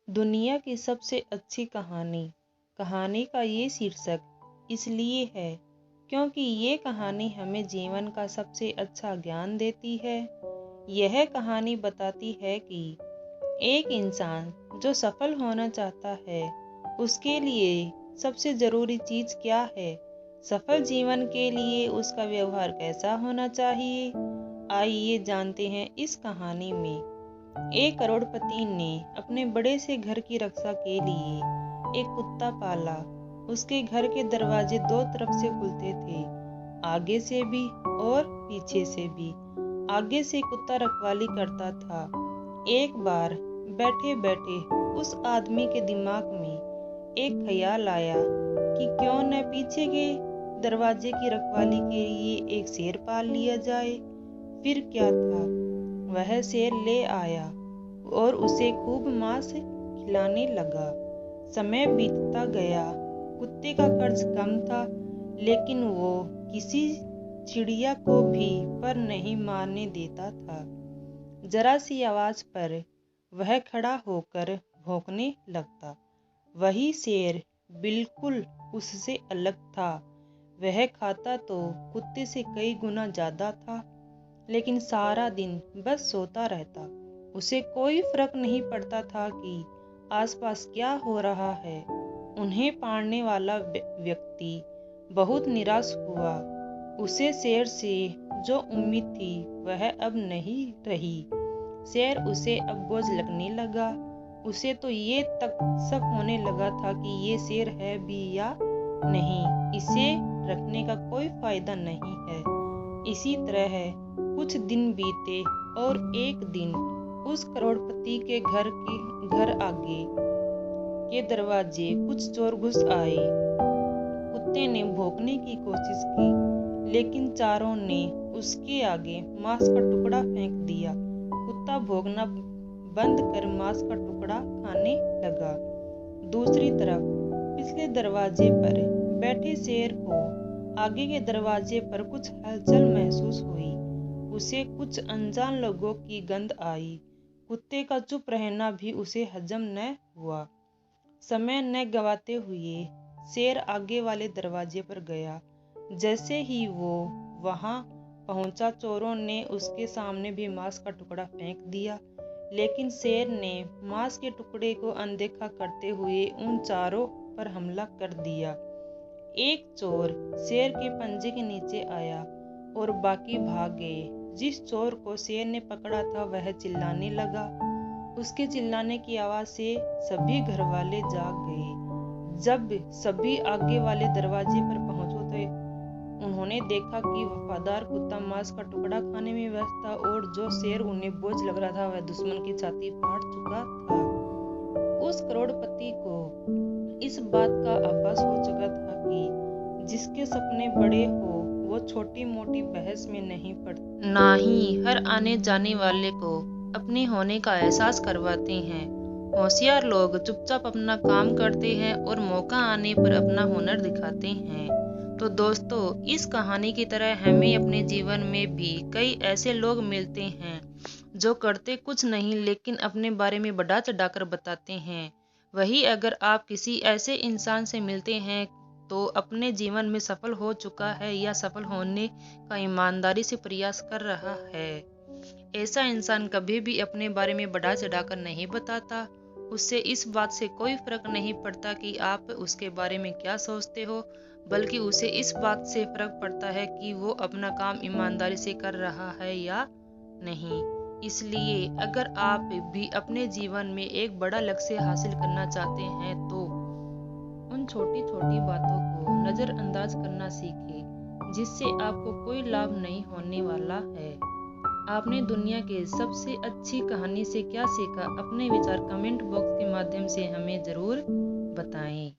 दुनिया की सबसे अच्छी कहानी का ये शीर्षक इसलिए है क्योंकि ये कहानी हमें जीवन का सबसे अच्छा ज्ञान देती है। यह कहानी बताती है कि एक इंसान जो सफल होना चाहता है उसके लिए सबसे ज़रूरी चीज़ क्या है, सफल जीवन के लिए उसका व्यवहार कैसा होना चाहिए। आइए जानते हैं इस कहानी में। एक करोड़पति ने अपने बड़े से घर की रक्षा के लिए एक कुत्ता पाला। उसके घर के दरवाजे दो तरफ से खुलते थे, आगे से भी और पीछे से भी। आगे से कुत्ता रखवाली करता था। एक बार बैठे बैठे उस आदमी के दिमाग में एक ख्याल आया कि क्यों न पीछे के दरवाजे की रखवाली के लिए एक शेर पाल लिया जाए। फिर क्या था, वह शेर ले आया और उसे खूब मांस खिलाने लगा। समय बीतता गया, कुत्ते का कर्ज कम था, लेकिन वो किसी चिड़िया को भी पर नहीं मारने देता था। जरा सी आवाज पर वह खड़ा होकर भौंकने लगता। वही शेर बिल्कुल उससे अलग था। वह खाता तो कुत्ते से कई गुना ज्यादा था, लेकिन सारा दिन बस सोता रहता। उसे कोई फर्क नहीं पड़ता था कि आसपास क्या हो रहा है। उन्हें पालने वाला व्यक्ति बहुत निराश हुआ। उसे शेर से जो उम्मीद थी वह अब नहीं रही। शेर उसे अब बोझ लगने लगा। उसे तो ये तक शक होने लगा था कि ये शेर है भी या नहीं, इसे रखने का कोई फायदा नहीं है। इसी तरह कुछ दिन बीते और एक दिन उस करोड़पति के घर आगे के दरवाजे कुछ चोर घुस आए। कुत्ते ने भौंकने की कोशिश की, लेकिन चोरों ने उसके आगे मांस का टुकड़ा फेंक दिया। कुत्ता भौंकना बंद कर मांस का टुकड़ा खाने लगा। दूसरी तरफ पिछले दरवाजे पर बैठे शेर को आगे के दरवाजे पर कुछ हलचल महसूस हुई। उसे कुछ अनजान लोगों की गंध आई। कुत्ते का चुप रहना भी उसे हजम न हुआ। समय न गवाते हुए शेर आगे वाले दरवाजे पर गया। जैसे ही वो वहां पहुंचा, चोरों ने उसके सामने भी मांस का टुकड़ा फेंक दिया, लेकिन शेर ने मांस के टुकड़े को अनदेखा करते हुए उन चारों पर हमला कर दिया। एक चोर शेर के पंजे के नीचे आया और बाकी भाग गए। जिस चोर को शेर ने पकड़ा था वह चिल्लाने लगा। उसके चिल्लाने की आवाज से सभी घर वाले जाग गए। जब सभी आगे वाले दरवाजे पर पहुंचे तो उन्होंने देखा कि वफादार कुत्ता मांस का टुकड़ा खाने में व्यस्त था और जो शेर उन्हें बोझ लग रहा था वह दुश्मन की छाती फाड़ चुका था। उस करोड़पति को इस बात का आभास हो चुका था कि जिसके सपने बड़े हो वो छोटी मोटी बहस में नहीं पड़ते, ना ही हर आने जाने वाले को अपने होने का एहसास करवाते हैं। होशियार लोग चुपचाप अपना काम करते हैं और मौका आने पर अपना हुनर दिखाते हैं। तो दोस्तों, इस कहानी की तरह हमें अपने जीवन में भी कई ऐसे लोग मिलते हैं जो करते कुछ नहीं लेकिन अपने बारे में बढ़ा चढ़ाकर बताते हैं। वही अगर आप किसी ऐसे इंसान से मिलते हैं तो अपने जीवन में सफल हो चुका है या सफल होने का ईमानदारी से प्रयास कर रहा है, ऐसा इंसान कभी भी अपने बारे में बढ़ा चढ़ाकर नहीं बताता। उससे इस बात से कोई फर्क नहीं पड़ता कि आप उसके बारे में क्या सोचते हो, बल्कि उसे इस बात से फर्क पड़ता है कि वो अपना काम ईमानदारी से कर रहा है या नहीं। इसलिए अगर आप भी अपने जीवन में एक बड़ा लक्ष्य हासिल करना चाहते हैं तो उन छोटी छोटी बातों को नजरअंदाज करना सीखें जिससे आपको कोई लाभ नहीं होने वाला है। आपने दुनिया के सबसे अच्छी कहानी से क्या सीखा? अपने विचार कमेंट बॉक्स के माध्यम से हमें जरूर बताएं।